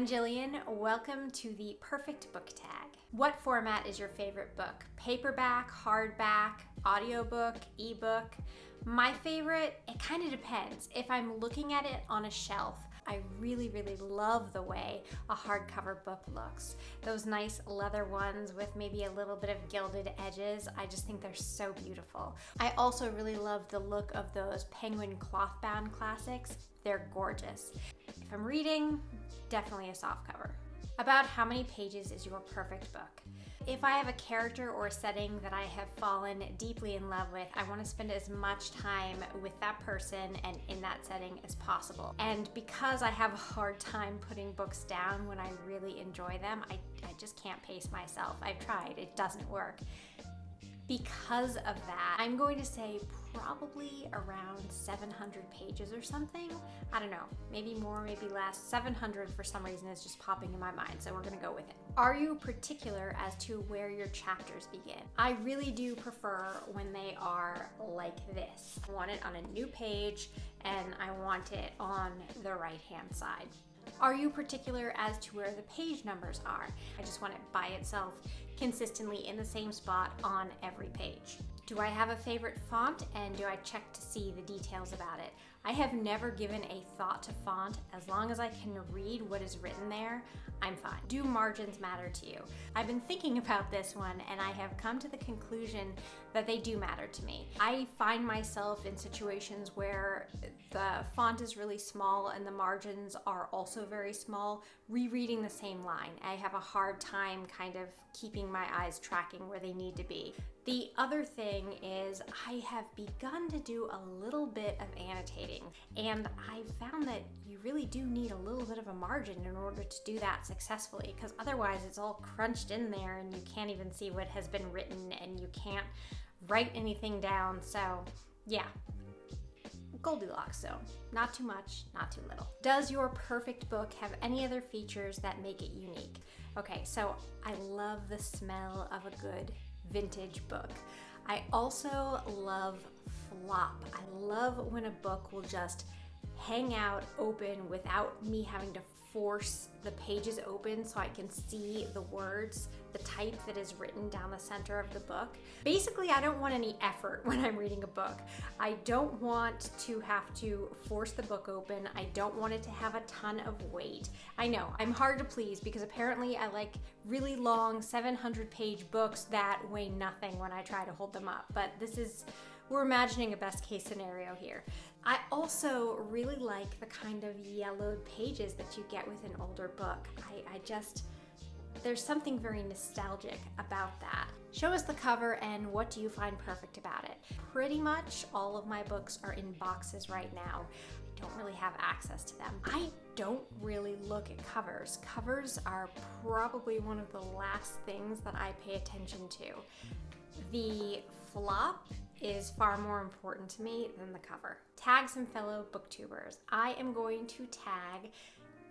I'm Jillian. Welcome to the Perfect Book Tag. What format is your favorite book? Paperback, hardback, audiobook, ebook? My favorite, it kind of depends. If I'm looking at it on a shelf, I really love the way a hardcover book looks. Those nice leather ones with maybe a little bit of gilded edges, I just think they're so beautiful. I also really love the look of those penguin cloth-bound classics. They're gorgeous. If I'm reading, definitely a softcover. About how many pages is your perfect book? If I have a character or a setting that I have fallen deeply in love with, I want to spend as much time with that person and in that setting as possible. And because I have a hard time putting books down when I really enjoy them, I just can't pace myself. I've tried, it doesn't work. Because of that, I'm going to say probably around 700 pages or something. I don't know, maybe more, maybe less. 700 for some reason is just popping in my mind, so we're gonna go with it. Are you particular as to where your chapters begin? I really do prefer when they are like this. I want it on a new page and I want it on the right-hand side. Are you particular as to where the page numbers are? I just want it by itself, consistently in the same spot on every page. Do I have a favorite font, and do I check to see the details about it? I have never given a thought to font. As long as I can read what is written there, I'm fine. Do margins matter to you? I've been thinking about this one, and I have come to the conclusion that they do matter to me. I find myself in situations where the font is really small and the margins are also very small, rereading the same line. I have a hard time kind of keeping my eyes tracking where they need to be. The other thing is I have begun to do a little bit of annotating, and I found that you really do need a little bit of a margin in order to do that successfully, because otherwise it's all crunched in there and you can't even see what has been written and you can't write anything down. So yeah, Goldilocks zone. Not too much, not too little. Does your perfect book have any other features that make it unique? Okay, so I love the smell of a good vintage book. I also love flop. I love when a book will just hang out open without me having to force the pages open so I can see the words, the type that is written down the center of the book. Basically, I don't want any effort when I'm reading a book. I don't want to have to force the book open. I don't want it to have a ton of weight. I know, I'm hard to please because apparently I like really long 700-page books that weigh nothing when I try to hold them up, but we're imagining a best case scenario here. I also really like the kind of yellowed pages that you get with an older book. There's something very nostalgic about that. Show us the cover and what do you find perfect about it? Pretty much all of my books are in boxes right now. I don't really have access to them. I don't really look at covers. Covers are probably one of the last things that I pay attention to. The flop is far more important to me than the cover. Tag some fellow booktubers. I am going to tag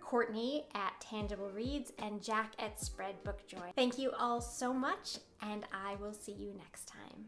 Courtney at Tangible Reads and Jack at Spread Book Joy. Thank you all so much, and I will see you next time.